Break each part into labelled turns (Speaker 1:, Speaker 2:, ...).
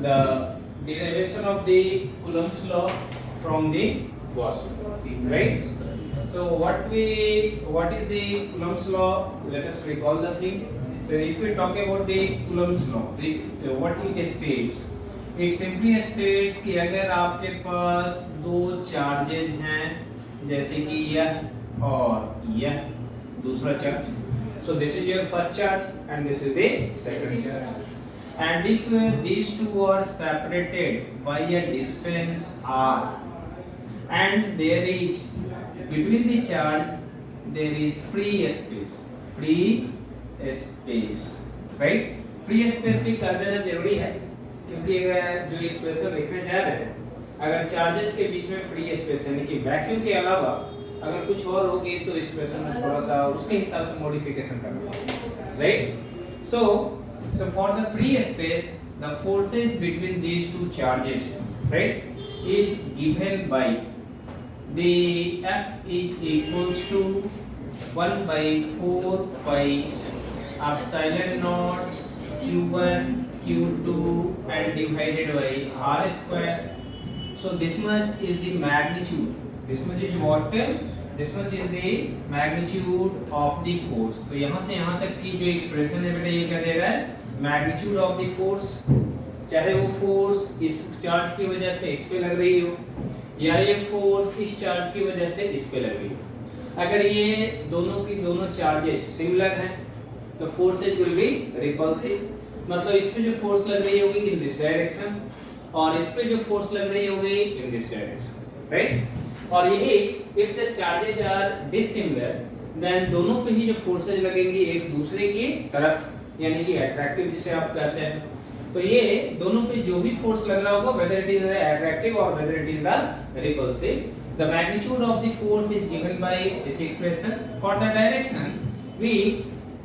Speaker 1: the derivation of the Coulomb's law from the Gauss law, right? So what is the Coulomb's law? Let us recall the thing. So if we talk about the Coulomb's law, what it states? It simply states कि अगर आपके पास दो charges हैं, जैसे कि यह और यह दूसरा charge, so this is your first charge and this is the second charge, and if these two are separated by a distance r and there is between the charge there is free space, right? Free space भी कर देना जरूरी है, क्योंकि अगर जो expression लिखने जा रहे हैं, अगर चार्जेस के बीच में फ्री स्पेस यानी कि वैक्यूम के अलावा अगर कुछ और होगी तो एक्सप्रेशन में थोड़ा सा उसके हिसाब से मॉडिफिकेशन करना होगा, right? So for the free space the forces between these two charges, right, is given by the F is equals to 1 by 4 pi epsilon naught Q1 Q2 and divided by R square. So this much is the magnitude. This much is what? This much is the magnitude of the force. तो यहाँ से यहाँ तक की जो expression है बेटा ये क्या दे रहा है? Magnitude of the force. चाहे वो फोर्स इस चार्ज की वजह से इस पे लग रही हो या ये फोर्स इस चार्ज की वजह से इस पे लग रही हो, अगर ये दोनों की दोनों चार्जेस सिमिलर हैं तो फोर्सेज विल बी रिपल्सिव, मतलब इस पे जो फोर्स लग रही होगी इन दिस डायरेक्शन और इस पे जो फोर्स लग रही होगी इन दिस डायरेक्शन, राइट? और यही if the charges are dissimilar then दोनों पे ही जो फोर्सेज लगेंगी एक दूसरे की तरफ, यानी कि अट्रैक्टिव जिसे आप कहते हैं, तो ये दोनों पे जो भी फोर्स लग रहा होगा whether it is attractive or whether it is the repulsive, the magnitude of the force is given by this expression. For the direction we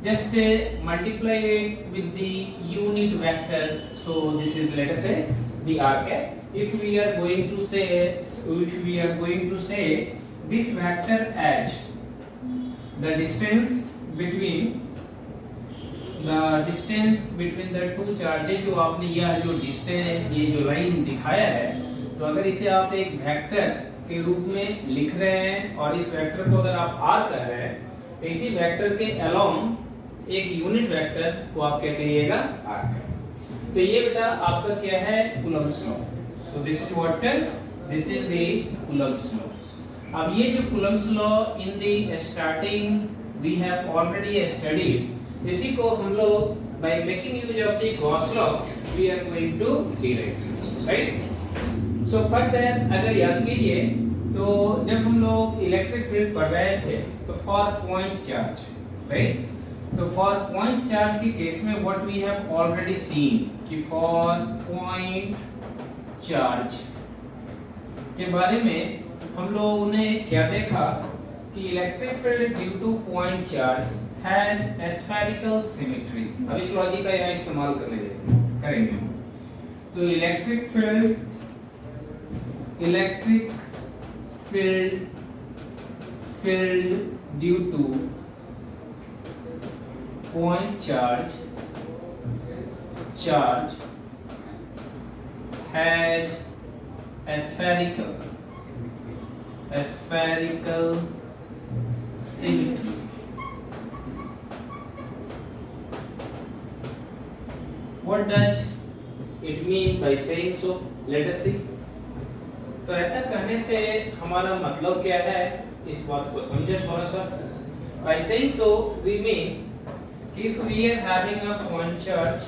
Speaker 1: just multiply it with the unit vector, so this is let us say the r cap. If we are going to say this vector as the distance between the two charges, जो आपने यह जो distance ये जो line दिखाया है, तो अगर इसे आप एक वेक्टर के रूप में लिख रहे हैं और इस वेक्टर को अगर आप r कह रहे हैं तो इसी वेक्टर के अलोंग एक यूनिट वेक्टर को आप क्या कहिएगा? r का। तो ये बेटा आपका क्या है? Coulomb's law. So this is what? This is the Coulomb's law. अब ये जो Coulomb's law in the starting we have already studied, इसी को हम लोग by making use of the Gauss law we are going to derive, right? So further अगर याद कीजिए तो जब हम लोग इलेक्ट्रिक फील्ड पढ़ रहे थे तो फॉर पॉइंट चार्ज, राइट, तो फॉर पॉइंट चार्ज के केस में what we have already seen कि फॉर पॉइंट चार्ज के बारे में हम लोगों ने क्या देखा कि electric field due to point charge has spherical symmetry. अब इस लॉजिक का यहाँ इस्तेमाल करेंगे। तो electric field due to point charge has spherical symmetry. What does it mean by saying so? Let us see. तो ऐसा कहने से हमारा मतलब क्या है, इस बात को समझे थोड़ा सा। By saying so, we mean if we are having a point charge,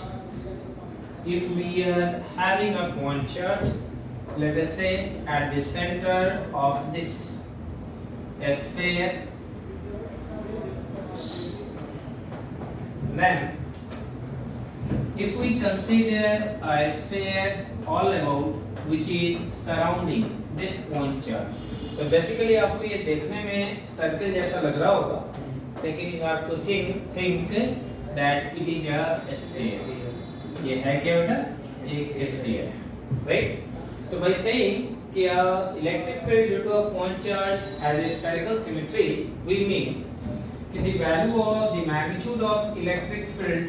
Speaker 1: let us say at the center of this sphere, then if we consider a sphere all about which is surrounding this point charge, तो basically आपको ये देखने में circle जैसा लग रहा होगा, लेकिन you have to think that it is a sphere. ये है क्या बेटा? एक sphere, right? तो by saying कि electric field due to a point charge has a spherical symmetry, we mean कि the value of the magnitude of electric field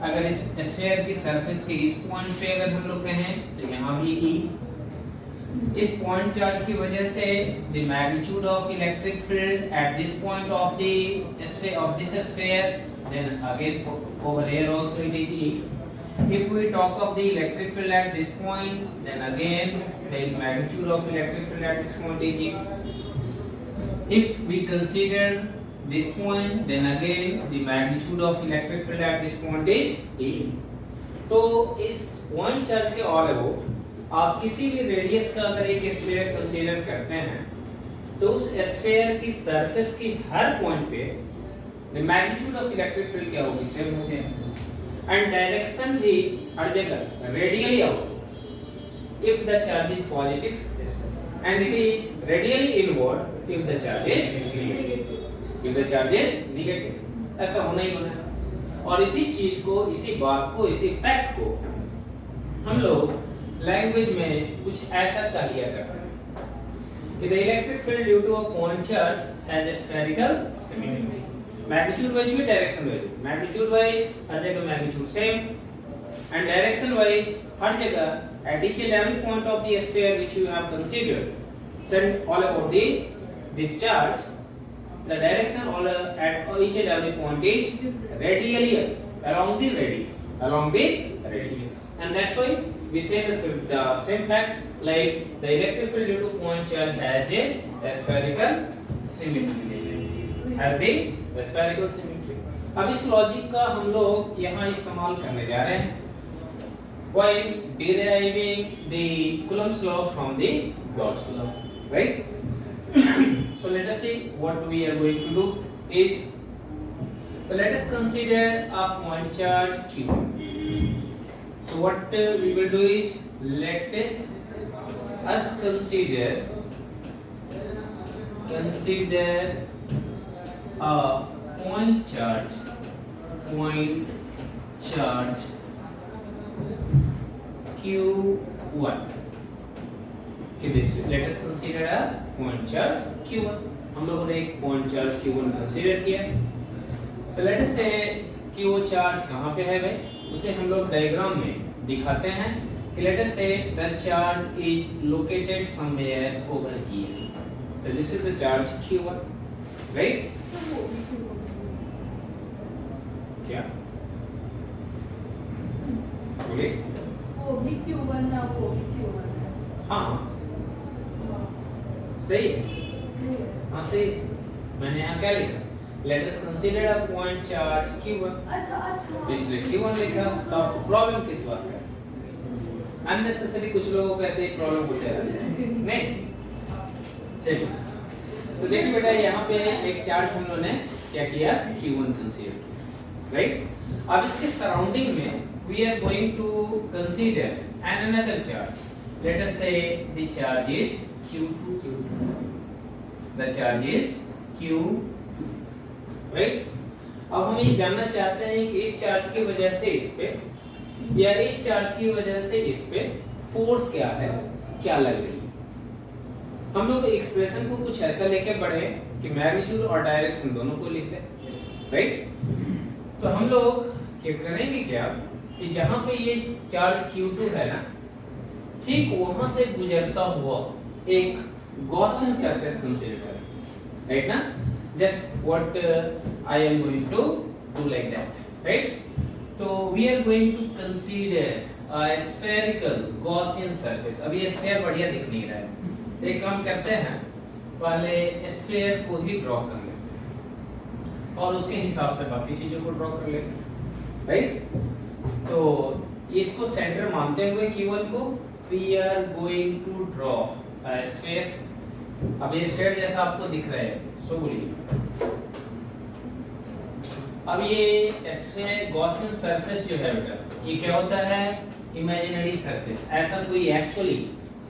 Speaker 1: अगर इस स्फीयर की सरफेस के इस पॉइंट पे अगर हम लोग कहें तो यहाँ भी E, इस पॉइंट चार्ज की वजह से the magnitude of electric field at this point of the sphere of this sphere, then again over here also it is E. If we talk of the electric field at this point, then again the magnitude of electric field at this point is E. If we consider this point, then again the magnitude of electric field at this point is E. तो इस point charge के all above आप किसी भी radius का अगर एक sphere consider करते हैं तो उस स्फीयर की सरफेस की हर पॉइंट पे the magnitude of electric field क्या होगी, सेम होगी, एंड डायरेक्शन भी हर जगह radially out if the charge is positive and it is radially inward if the charge is negative, if the charge is negative. ऐसा होना ही होना है। और इसी चीज को, इसी बात को, इसी फैक्ट को हम लोग लैंग्वेज में कुछ ऐसा कह लिया करते हैं कि the electric field due to a point charge has a spherical symmetry. Magnitude wise भी direction wise, magnitude wise हर जगह magnitude same and direction wise हर जगह at each and every point of the sphere which you have considered, send all about this charge, the direction all at each and every point is radially along the radius, and that's why we say the same fact, like the electric field due to point charge has a spherical symmetry, has the spherical symmetry. अब इस logic का हम लोग यहाँ इस्तेमाल करने जा रहे हैं while deriving the Coulomb's law from the Gauss law, right? So let us see what we are going to do is, so let us consider a point charge Q. So what we will do is, let us consider a point charge Q1. Let us consider a point charge Q1. हम लोगों ने एक point charge Q1 consider किया। तो let us say कि वो charge कहाँ पे है भाई, उसे हम लोग डायग्राम में दिखाते हैं कि let us see the charge is located somewhere over here. तो this is the charge Q1, right? क्या बोले?
Speaker 2: वो भी Q1 ना, वो भी Q1 है।
Speaker 1: हाँ सही है, हाँ सही। मैंने यहाँ क्या लिखा? Let us consider a point charge Q1.
Speaker 2: अच्छा।
Speaker 1: इसलिए Q1 लिखा। तो आपको प्रॉब्लम किस बात का? अननेसेसरी कुछ लोगों को ऐसे ही प्रॉब्लम होते रहते हैं, नहीं? चलिए, तो देखिए बेटा, यहाँ पे एक चार्ज हम लोगों ने क्या किया? Q1 कंसीडर किया, राइट? अब इसके सराउंडिंग में we are going to consider another charge. Let us say the charge is Q2. The charge is Q2. Right? अब हम ये जानना चाहते हैं कि इस चार्ज की वजह से इस पे या इस चार्ज की वजह से इस पे फोर्स क्या है, क्या लग रही है। हम लोग एक्सप्रेशन को कुछ ऐसा लेके बढ़े कि मैग्नीट्यूड और डायरेक्शन दोनों को लिख दें, राइट? तो हम लोग क्या करेंगे क्या कि जहां पे ये चार्ज Q2 है ना, ठीक वहां से गुजरता हुआ एक गॉसियन सरफेस कंसीडर करें, राइट ना? Just what I am going to do like that, right? So we are going to consider a spherical Gaussian surface. अभी ये स्फीयर बढ़िया दिख नहीं रहा है। एक काम करते हैं, पहले स्फीयर को ही ड्रॉ कर लेते हैं और उसके हिसाब से बाकी चीजों को ड्रॉ कर लेते हैं, राइट? तो इसको सेंटर मानते हुए Q1 को we are going to draw a sphere. अब ये स्फीयर जैसा आपको दिख रहा है, सो बोलिए। अब ये स्फीयर गॉसियन सरफेस जो है बेटा, ये क्या होता है? Imaginary surface. ऐसा कोई एक्चुअली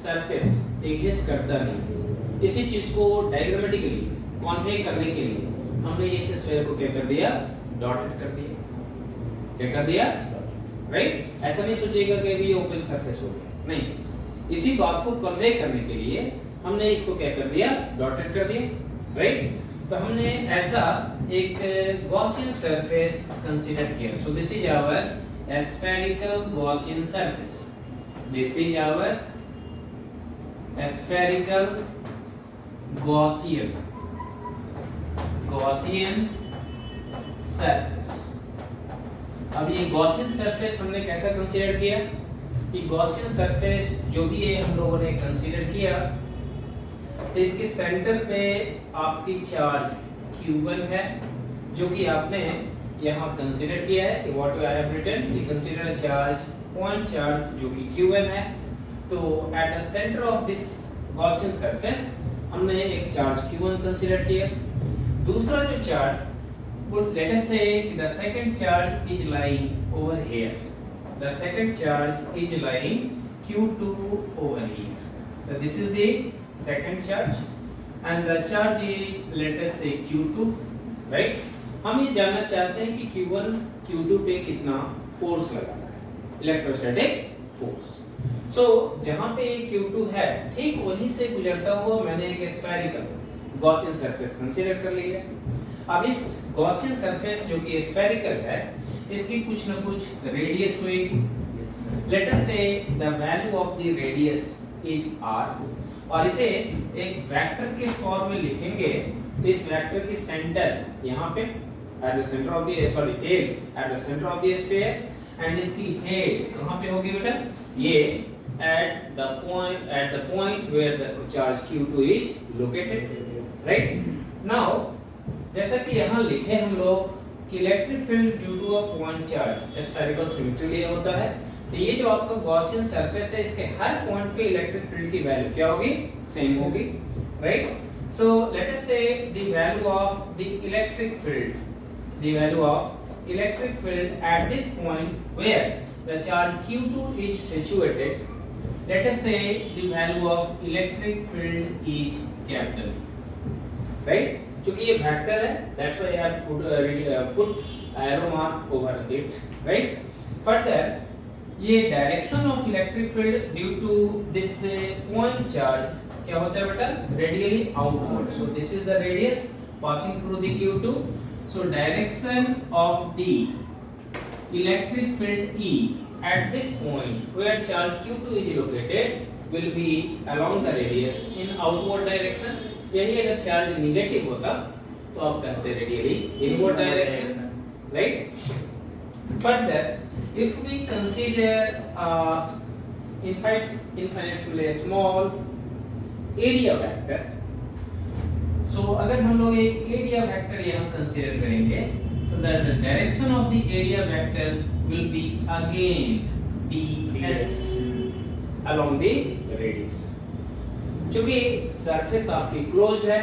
Speaker 1: सरफेस एग्जिस्ट करता नहीं। इसी चीज को डायग्रामेटिकली कन्वे करने के लिए हमने इस स्फीयर को क्या कर दिया? डॉटेड कर दिया। क्या कर दिया? राइट? ऐसा नहीं सोचिएगा कि अभी ओपन सरफेस हो गया, नहीं। इसी बात को कन्वे करने के लिए हमने इसको क्या कर दिया? डॉटेड कर दिया, राइट? तो हमने ऐसा एक गॉसियन सरफेस कंसीडर किया। So this is our spherical Gaussian surface. This is our spherical Gaussian surface. अब ये Gaussian surface हमने कैसा कंसीडर किया कि Gaussian surface जो भी है हम लोगों ने कंसीडर किया तो इसके सेंटर पे आपकी चार्ज Q1 है जो कि आपने यहाँ कंसीडर किया है कि व्हाट आई हैव रिटन कि consider a charge point charge जो कि Q1 है. तो eight the centre of this Gaussian surface हमने एक चार्ज Q1 कंसीडर किया. दूसरा जो charge would let us say the second charge is lying over here. The second charge is lying Q2 over here. So this is the second charge and the charge is let us say Q2, right? हम ये जानना चाहते हैं कि Q1 Q2 पे कितना force लगाना है, इलेक्ट्रोस्टैटिक फोर्स. सो जहाँ पे Q2 है ठीक वहीं से गुजरता हुआ मैंने एक स्फेरिकल Gaussian surface कंसीडर कर लिया. अब इस Gaussian surface जो कि स्फेरिकल है इसकी कुछ न कुछ रेडियस होगी. Late us see the value of the radius is r और इसे एक वेक्टर के फॉर्म में लिखेंगे तो इस वेक्टर की सेंटर यहाँ पे at the centre of the tail at the centre of the sphere and इसकी हेड कहाँ पे होगी बेटा ये at the point where the charge Q2 is located, right? Now जैसा कि यहाँ लिखे हम लोग कि electric field due to a point charge spherical symmetry होता है. तो ये जो आपका गॉसियन सरफेस है इसके हर पॉइंट पे इलेक्ट्रिक फील्ड की वैल्यू क्या होगी सेम होगी, right? So let us see the value of the electric field at this point where the charge Q2 is situated. Let us say the value of electric field is capital, right? क्योंकि ये vector है, that's why I have put arrow mark over it, right? Further, ये direction of electric field due to this point charge क्या होता है बेटा? Radially outward. So this is the radius passing through the Q2. So direction of the electric field E at this point where charge Q2 is located will be along the radius in outward direction. यही अगर charge negative होता तो आप कहते radially inward direction, right? Further if we consider infinitely small area vector, so अगर हम लोग एक एरिया वेक्टर यहाँ कंसीडर करेंगे तो the direction of the area vector will be again ds along the radius. क्योंकि सरफेस आपकी क्लोज्ड है,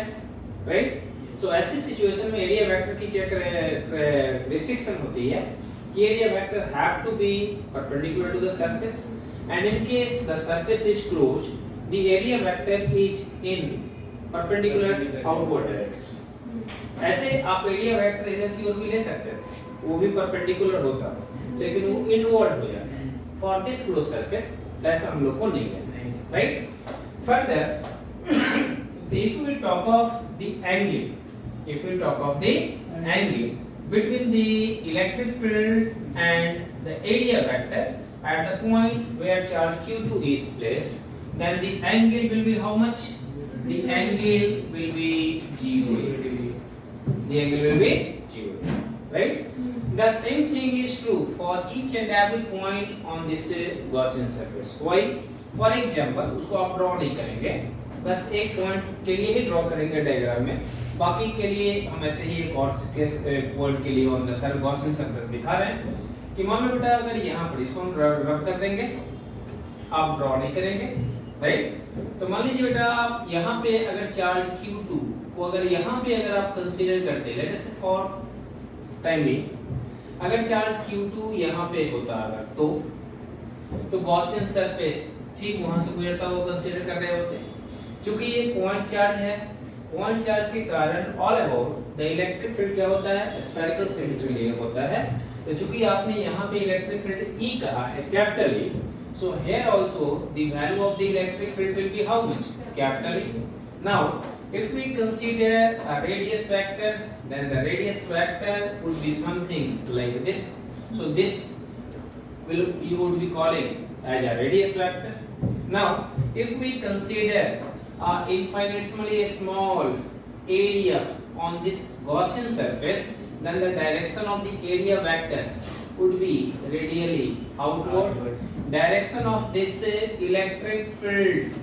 Speaker 1: राइट? सो ऐसी सिचुएशन में एरिया वेक्टर की क्या रिस्ट्रिक्शन होती है कि area vector have to be perpendicular to the surface and in case the surface is closed the area vector is in perpendicular outward direction. ऐसे आप एरिया वेक्टर इधर की ओर भी ले सकते हैं, वो भी परपेंडिकुलर होता लेकिन वो इनवर्ड हो जाता है. फॉर दिस क्लोज सरफेस ऐसा हम लोग को नहीं करना है, right? Further, if we talk of the angle between the electric field and the area vector at the point where charge Q2 is placed, then the angle will be how much? The angle will be 0. The angle will be 0, right? The same thing is true for each and every point on this Gaussian surface. Why? For example उसको आप draw नहीं करेंगे, बस एक point के लिए ही draw करेंगे diagram में, बाकी के लिए हम ऐसे ही एक और पॉइंट के लिए on the sir Gaussian surface दिखा रहे हैं कि मान लो बेटा अगर यहाँ पर इसको हम रब कर देंगे, आप ड्रॉ नहीं करेंगे, राइट? तो मान लीजिए बेटा आप यहाँ पे अगर चार्ज Q2 को अगर यहाँ पे अगर आप कंसीडर करते लेट अस से फॉर टाइम बीइंग अगर चार्ज Q2 यहाँ पे होता अगर तो गॉसियन सरफेस ठीक वहां से गुजरता हुआ कंसीडर कर रहे होते हैं. क्योंकि ये पॉइंट चार्ज है, पॉइंट चार्ज के कारण all about the electric field क्या होता है स्फेरिकल सिमेट्री होता है. तो चूंकि आपने यहाँ पे इलेक्ट्रिक फील्ड E कहा है capital E, so here also the value of the electric field will be how much capital E. Now if we consider a radius vector then the radius vector would be something like this. So this you would be calling as a radius vector. Now, if we consider infinitesimally small area on this Gaussian surface, then the direction of the area vector would be radially outward. Direction of this electric field,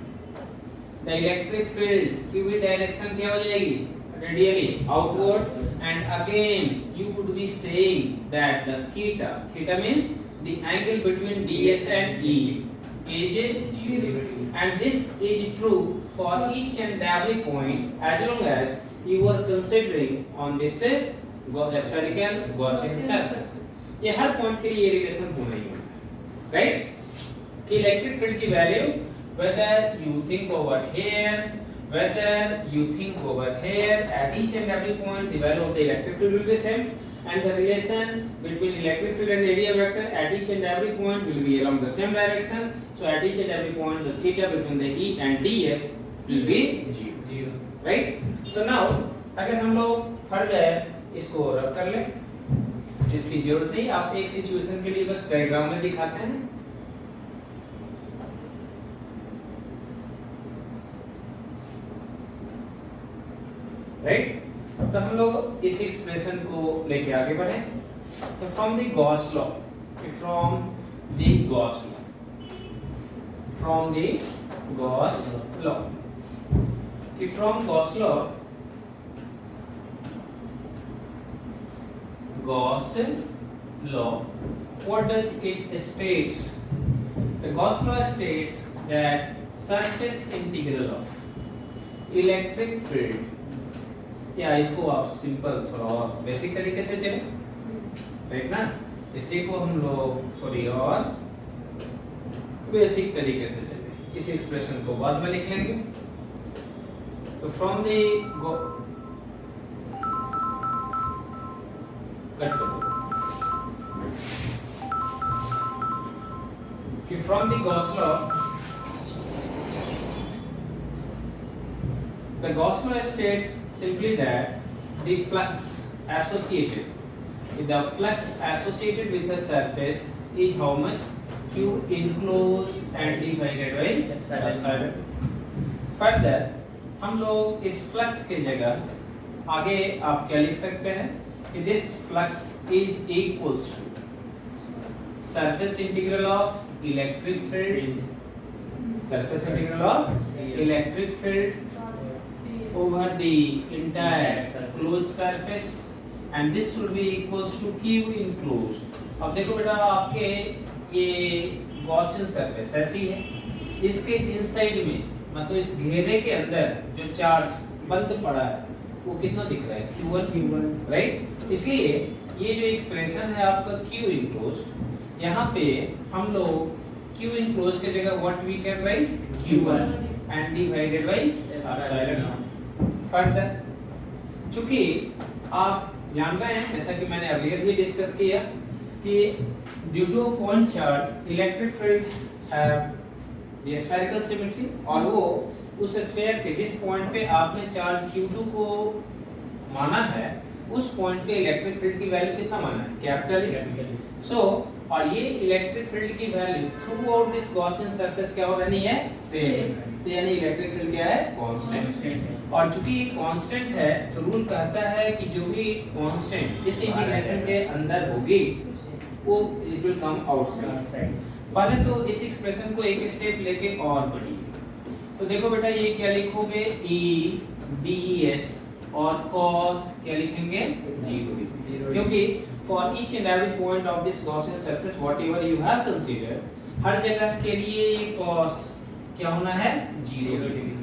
Speaker 1: the electric field की भी direction क्या हो जाएगी? Radially outward. And again you would be saying that the theta means the angle between ds and e is 0, and this is true for each and every point as long as you are considering on this spherical Gaussian surface. ये हर point के लिए ये relation होना ही होना है, right? कि electric field की value whether you think over here, whether you think over here, at each and every point the value of the electric field will be same, and the relation between electric field and area vector at each and every point will be along the same direction. So at each and every point the theta between the E and ds will be 0, right? So now अगर हम लोग further इसको रब कर लें, इसकी जरूरत नहीं, आप एक सिचुएशन के लिए बस डायग्राम में दिखाते हैं। राइट? तो हम लोग इस एक्सप्रेशन को लेके आगे बढ़े। तो from the Gauss law, from the Gauss law, Gauss law, what does it states? The Gauss law states that surface integral of electric field, या इसको आप सिंपल थोड़ा और बेसिक तरीके से चले, राइट ना? इसी को हम लोग थोड़ी और बेसिक तरीके से चले, इस एक्सप्रेशन को बाद में लिख लेंगे। तो फ्रॉम द कट करो कि from the Gauss law, the Gauss law states simply that the flux associated with the surface is how much? Q enclosed and divided by epsilon. Further हम लोग इस फ्लक्स के जगह आगे आप क्या लिख सकते हैं कि this flux is equals to surface integral of electric field, surface integral of electric field over the entire closed surface, and this will be equals to Q enclosed. अब देखो बेटा, आपके ये गॉसियन सरफेस ऐसी है, इसके इनसाइड में मतलब इस घेरे के अंदर जो चार्ज बंद पड़ा है वो कितना दिख रहा है? Q1, right? इसलिए ये जो एक्सप्रेशन है आपका Q enclosed, यहाँ पे हम लोग Q enclosed के जगह what we can write? Q1 and divided by epsilon. Further चूंकि आप जान रहे हैं, जैसा कि मैंने अर्लियर भी डिस्कस किया कि due to point charge electric field have the spherical symmetry, और वो उस स्फीयर के जिस पॉइंट पे आपने चार्ज Q2 को माना है उस पॉइंट पे इलेक्ट्रिक फील्ड की वैल्यू कितना माना है? कैपिटल। सो और ये इलेक्ट्रिक फील्ड की value through out this Gaussian surface क्या हो रही है? सेम। तो यानी इलेक्ट्रिक फील्ड क्या है? कांस्टेंट। और चूंकि ये कांस्टेंट है तो रूल कहता है कि जो भी कांस्टेंट इस इंटीग्रेशन के अंदर होगी वो इट विल कम आउटसाइड। पहले तो इस एक्सप्रेशन को एक स्टेप लेके और बढ़िए। तो देखो बेटा, ये क्या लिखोगे? E ds और cos क्या लिखेंगे? 0, क्योंकि for each and every point of this Gaussian surface whatever you have considered, हर जगह के लिए ये cos क्या होना है? 0 डिग्री,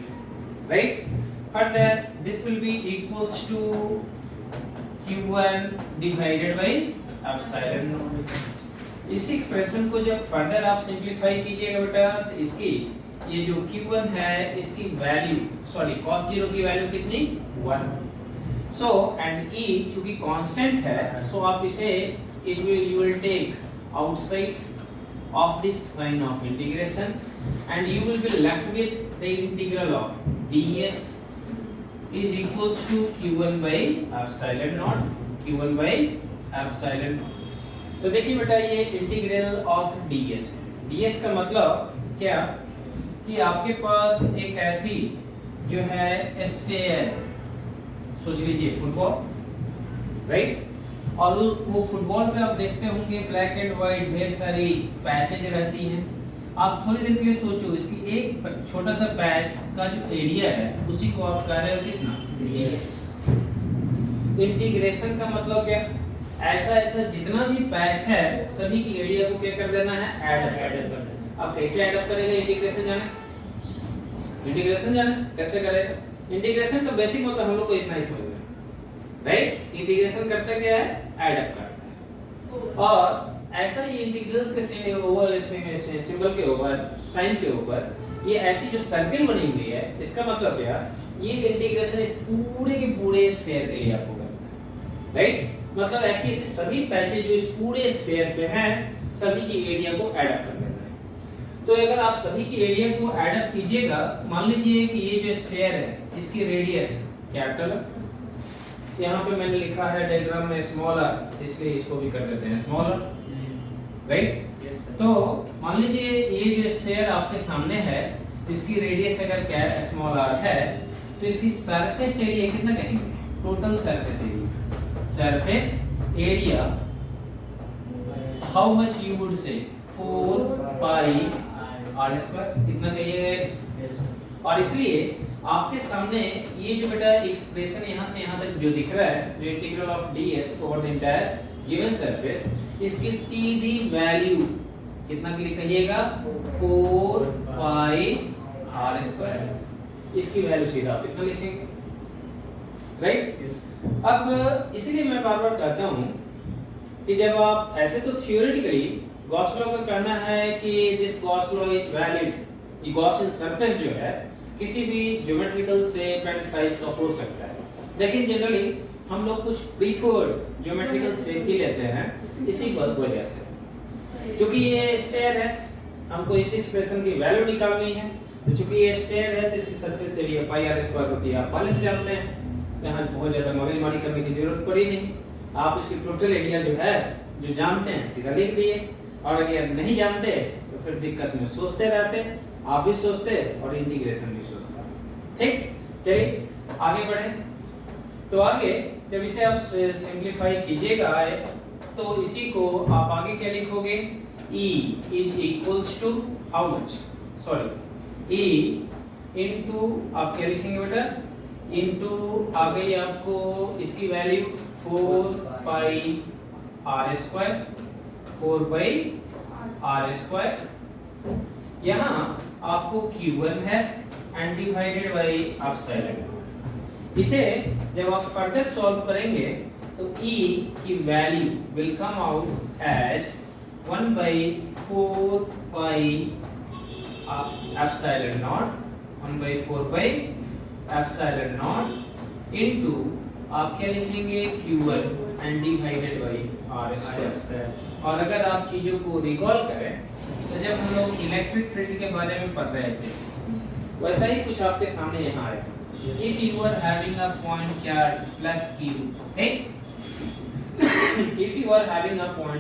Speaker 1: right? Further this will be equals to Q1 divided by epsilon. इस एक्सप्रेशन को जब फर्दर आप सिंपलीफाई कीजिएगा बेटा, तो इसकी ये जो Q1 है इसकी वैल्यू cos 0 की वैल्यू कितनी? 1। सो एंड E चूंकि कांस्टेंट है, सो आप इसे you will take outside of this sign of integration and you will be left with the integral of ds is equals to Q1 by epsilon naught, Q1 by epsilon naught। तो देखिए बेटा ये integral of DS है। DS का मतलब क्या कि आपके पास एक ऐसी जो है स्फीयर, सोच लीजिए फुटबॉल, राइट, और वो फुटबॉल पे आप देखते होंगे ब्लैक एंड व्हाइट ढेर सारी पैचेज रहती हैं। आप थोड़ी देर के लिए सोचो, इसकी एक छोटा सा पैच का जो एरिया है उसी को आप कह रहे हो कितना, डीएस। इंटीग्रेशन का मतलब क्या, ऐसा ऐसा जितना भी पैच है सभी की एरिया को क्या कर देना है, ऐड कर देना। अब कैसे ऐड अप करेंगे इंटीग्रेशन जाने, इंटीग्रेशन जाने कैसे करेगा। इंटीग्रेशन का बेसिक मतलब हम लोग को इतना ही समझना है, राइट। इंटीग्रेशन करता क्या है, ऐड अप करता है। और ऐसा ही इंटीग्रल के सिंबल के ऊपर, साइन के ऊपर ये ऐसी जो सर्कल बनी हुई है, इसका मतलब क्या, ये इंटीग्रेशन इस पूरे के पूरे स्फीयर के लिए आपको करना है, राइट। मतलब ऐसी ऐसी सभी पैचेज जो इस पूरे स्फीयर पे हैं सभी की एरिया को ऐड अप कर देना है। तो अगर आप सभी की एरिया को ऐड अप कीजिएगा, मान लीजिए कि ये जो स्फीयर है इसकी रेडियस कैपिटल है, यहाँ पे मैंने लिखा है डायग्राम में स्मॉल r, इसलिए इसको भी कर देते हैं स्मॉल r, राइट। तो मान लीजिए ये जो स्फीयर आपके सामने है इसकी रेडियस अगर क्या स्मॉल r है तो इसकी सरफेस एरिया कितना कहेंगे, total surface area, surface area how much you would say 4 pi r square, इतना कहिएगा। और इसलिए आपके सामने ये जो बेटा एक्सप्रेशन यहाँ से यहाँ तक जो दिख रहा है, जो integral of ds over the entire given surface, इसकी सीधी वैल्यू कितना के लिए कहिएगा, 4 पाई r स्क्वायर। इसकी वैल्यू सीधा आप इतना लिखेंगे, राइट। अब इसलिए मैं बार बार कहता हूँ कि जब आप ऐसे तो थियोरेटिकली गॉस लॉ का कहना है कि this Gauss law is valid, ये गॉसियन सरफेस जो है किसी भी ज्योमेट्रिकल शेप एंड साइज का हो सकता है, लेकिन जनरली हम लोग कुछ प्रीफर्ड ज्योमेट्रिकल शेप ही लेते हैं इसी वजह से, क्योंकि ये स्फीयर है हमको इसी एक्सप्रेशन की वैल्यू निकालनी है। तो चूंकि ये स्फीयर है तो इसकी surface area pi r square होती है, आप पहले से जानते हैं, यहाँ बहुत ज्यादा मगजमारी करने की जरूरत पड़ी नहीं। आप इसकी टोटल एरिया जो है जो जानते हैं सीधा लिख दिए, और अगर नहीं जानते तो फिर दिक्कत में सोचते रहते, आप भी सोचते और इंटीग्रेशन भी सोचता, ठीक। चलिए आगे बढ़े। तो आगे जब इसे आप सिंपलीफाई कीजिएगा तो इसी को आप आगे क्या लिखोगे, E is equals to how much, sorry E into आप क्या लिखेंगे बेटा, into आ गई आपको इसकी वैल्यू 4 पाई r स्क्वायर, 4 पाई r स्क्वायर। यहाँ आपको Q1 है एंड डिवाइडेड बाई एप्सिलॉन। इसे जब आप फर्दर सॉल्व करेंगे तो E की value will come out as 1 by 4 pi epsilon naught, 1 by 4 pi epsilon naught into आप क्या लिखेंगे Q1 and divided by R square। और अगर आप चीजों को रिकॉल करें तो जब हम लोग इलेक्ट्रिक फील्ड के बारे में पढ़ रहे थे वैसा ही कुछ आपके सामने यहाँ आया। If you are having a point charge plus Q, ठीक? If you are having a point